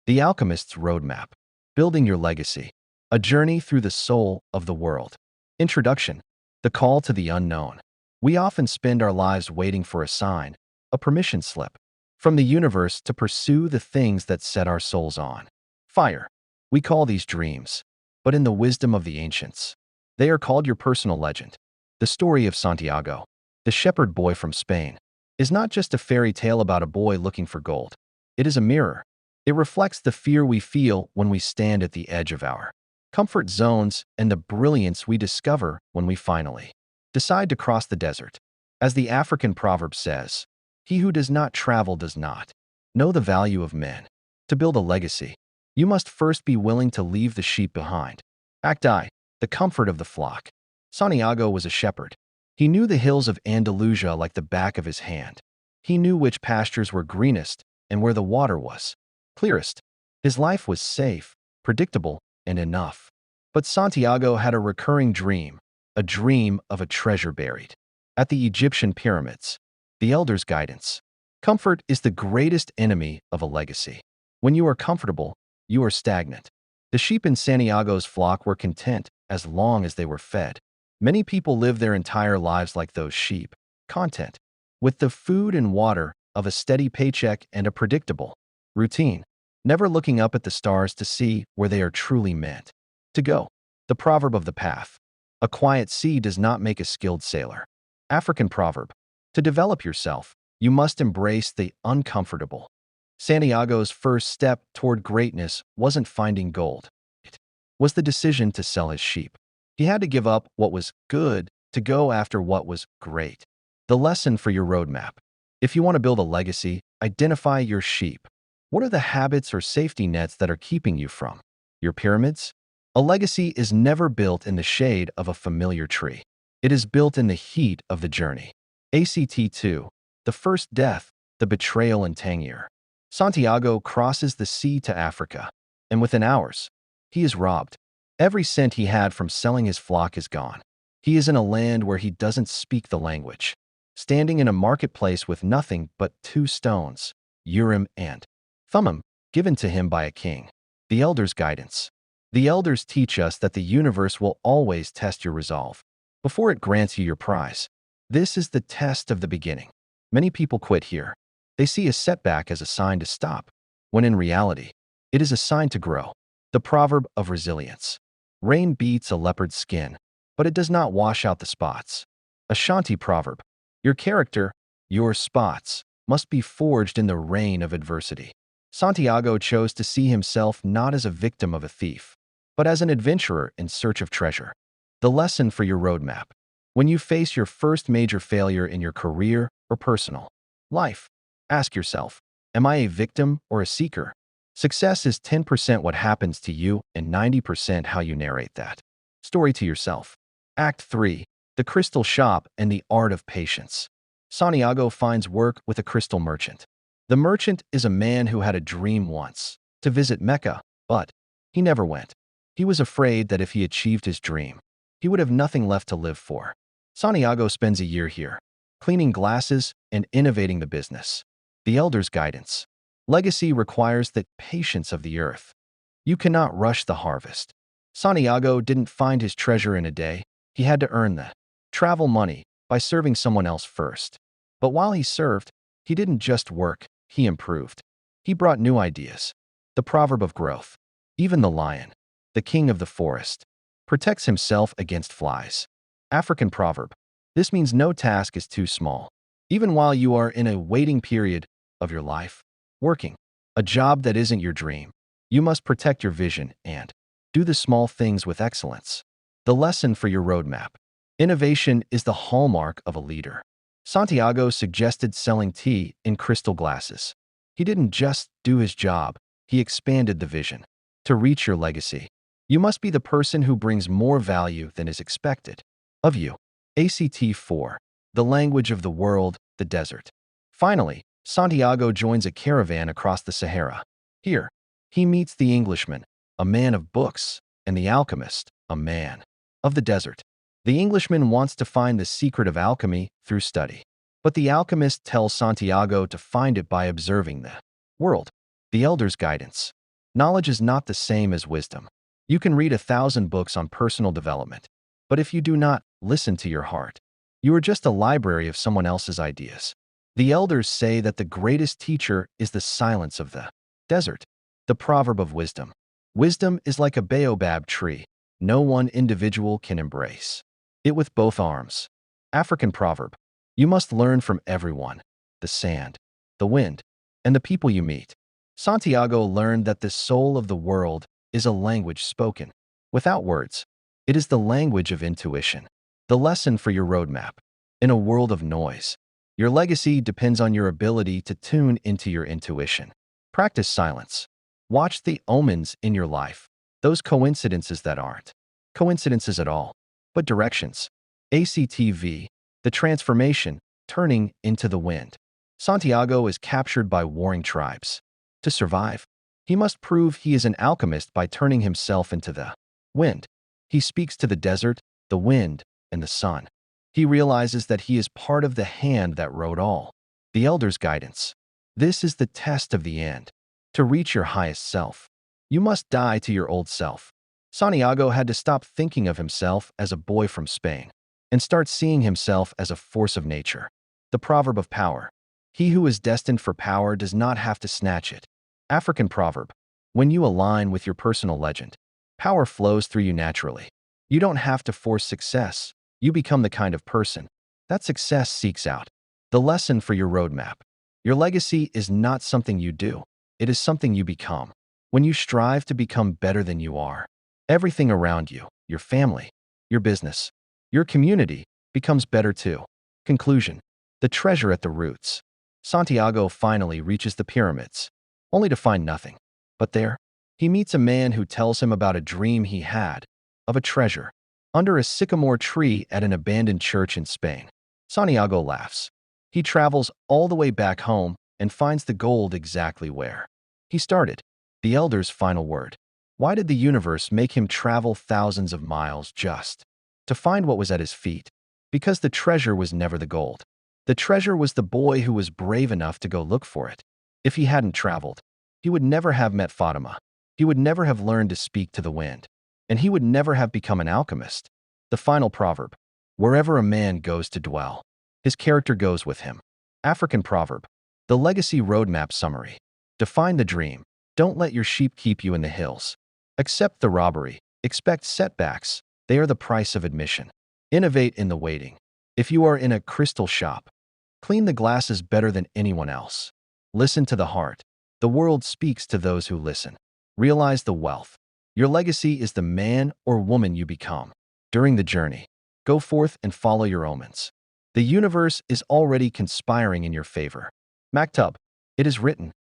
The Alchemist's Roadmap. Building Your Legacy. A Journey Through the Soul of the World. Introduction. The Call to the Unknown. We often spend our lives waiting for a sign, a permission slip, from the universe to pursue the things that set our souls on fire. We call these dreams, but in the wisdom of the ancients, they are called your personal legend. The story of Santiago, the shepherd boy from Spain, is not just a fairy tale about a boy looking for gold. It is a mirror. It reflects the fear we feel when we stand at the edge of our comfort zones and the brilliance we discover when we finally decide to cross the desert. As the African proverb says, he who does not travel does not know the value of men. To build a legacy, you must first be willing to leave the sheep behind. Act I. The comfort of the flock. Santiago was a shepherd. He knew the hills of Andalusia like the back of his hand. He knew which pastures were greenest and where the water was clearest. His life was safe, predictable, and enough. But Santiago had a recurring dream, a dream of a treasure buried at the Egyptian pyramids. The elders' guidance. Comfort is the greatest enemy of a legacy. When you are comfortable, you are stagnant. The sheep in Santiago's flock were content as long as they were fed. Many people live their entire lives like those sheep, content with the food and water of a steady paycheck and a predictable routine, never looking up at the stars to see where they are truly meant to go. The proverb of the path. A quiet sea does not make a skilled sailor. African proverb. To develop yourself, you must embrace the uncomfortable. Santiago's first step toward greatness wasn't finding gold. It was the decision to sell his sheep. He had to give up what was good to go after what was great. The lesson for your roadmap. If you want to build a legacy, identify your sheep. What are the habits or safety nets that are keeping you from your pyramids? A legacy is never built in the shade of a familiar tree. It is built in the heat of the journey. ACT 2. The first death, the betrayal in Tangier. Santiago crosses the sea to Africa, and within hours, he is robbed. Every cent he had from selling his flock is gone. He is in a land where he doesn't speak the language, standing in a marketplace with nothing but 2 stones, Urim and Thummim, given to him by a king. The elders' guidance. The elders teach us that the universe will always test your resolve before it grants you your prize. This is the test of the beginning. Many people quit here. They see a setback as a sign to stop, when in reality, it is a sign to grow. The proverb of resilience. Rain beats a leopard's skin, but it does not wash out the spots. Ashanti proverb. Your character, your spots, must be forged in the rain of adversity. Santiago chose to see himself not as a victim of a thief, but as an adventurer in search of treasure. The lesson for your roadmap. When you face your first major failure in your career or personal life, ask yourself, am I a victim or a seeker? Success is 10% what happens to you and 90% how you narrate that story to yourself. Act 3. The Crystal Shop and the Art of Patience. Santiago finds work with a crystal merchant. The merchant is a man who had a dream once to visit Mecca, but he never went. He was afraid that if he achieved his dream, he would have nothing left to live for. Santiago spends a year here, cleaning glasses and innovating the business. The elders' guidance. Legacy requires the patience of the earth. You cannot rush the harvest. Santiago didn't find his treasure in a day. He had to earn the travel money by serving someone else first. But while he served, he didn't just work, he improved. He brought new ideas. The proverb of growth. Even the lion, the king of the forest, protects himself against flies. African proverb. This means no task is too small. Even while you are in a waiting period of your life, working a job that isn't your dream, you must protect your vision and do the small things with excellence. The lesson for your roadmap. Innovation is the hallmark of a leader. Santiago suggested selling tea in crystal glasses. He didn't just do his job, he expanded the vision. To reach your legacy, you must be the person who brings more value than is expected of you. ACT 4. The language of the world, the desert. Finally, Santiago joins a caravan across the Sahara. Here, he meets the Englishman, a man of books, and the alchemist, a man of the desert. The Englishman wants to find the secret of alchemy through study, but the alchemist tells Santiago to find it by observing the world. The elders' guidance. Knowledge is not the same as wisdom. You can read 1,000 books on personal development, but if you do not listen to your heart, you are just a library of someone else's ideas. The elders say that the greatest teacher is the silence of the desert. The proverb of wisdom. Wisdom is like a baobab tree. No one individual can embrace it with both arms. African proverb. You must learn from everyone, the sand, the wind, and the people you meet. Santiago learned that the soul of the world is a language spoken without words. It is the language of intuition. The lesson for your roadmap. In a world of noise, your legacy depends on your ability to tune into your intuition. Practice silence. Watch the omens in your life. Those coincidences that aren't coincidences at all, but directions. ACTV. The transformation, turning into the wind. Santiago is captured by warring tribes. To survive, he must prove he is an alchemist by turning himself into the wind. He speaks to the desert, the wind, and the sun. He realizes that he is part of the hand that wrote all. The elder's guidance. This is the test of the end. To reach your highest self, you must die to your old self. Santiago had to stop thinking of himself as a boy from Spain and start seeing himself as a force of nature. The proverb of power. He who is destined for power does not have to snatch it. African proverb. When you align with your personal legend, power flows through you naturally. You don't have to force success. You become the kind of person that success seeks out. The lesson for your roadmap. Your legacy is not something you do. It is something you become. When you strive to become better than you are, everything around you, your family, your business, your community, becomes better too. Conclusion. The treasure at the roots. Santiago finally reaches the pyramids, only to find nothing. But there, he meets a man who tells him about a dream he had, of a treasure, under a sycamore tree at an abandoned church in Spain. Santiago laughs. He travels all the way back home and finds the gold exactly where he started. The elder's final word. Why did the universe make him travel thousands of miles just to find what was at his feet? Because the treasure was never the gold. The treasure was the boy who was brave enough to go look for it. If he hadn't traveled, he would never have met Fatima. He would never have learned to speak to the wind. And he would never have become an alchemist. The final proverb. Wherever a man goes to dwell, his character goes with him. African proverb. The legacy roadmap summary. Define the dream. Don't let your sheep keep you in the hills. Accept the robbery. Expect setbacks. They are the price of admission. Innovate in the waiting. If you are in a crystal shop, clean the glasses better than anyone else. Listen to the heart. The world speaks to those who listen. Realize the wealth. Your legacy is the man or woman you become. During the journey, go forth and follow your omens. The universe is already conspiring in your favor. Maktub. It is written.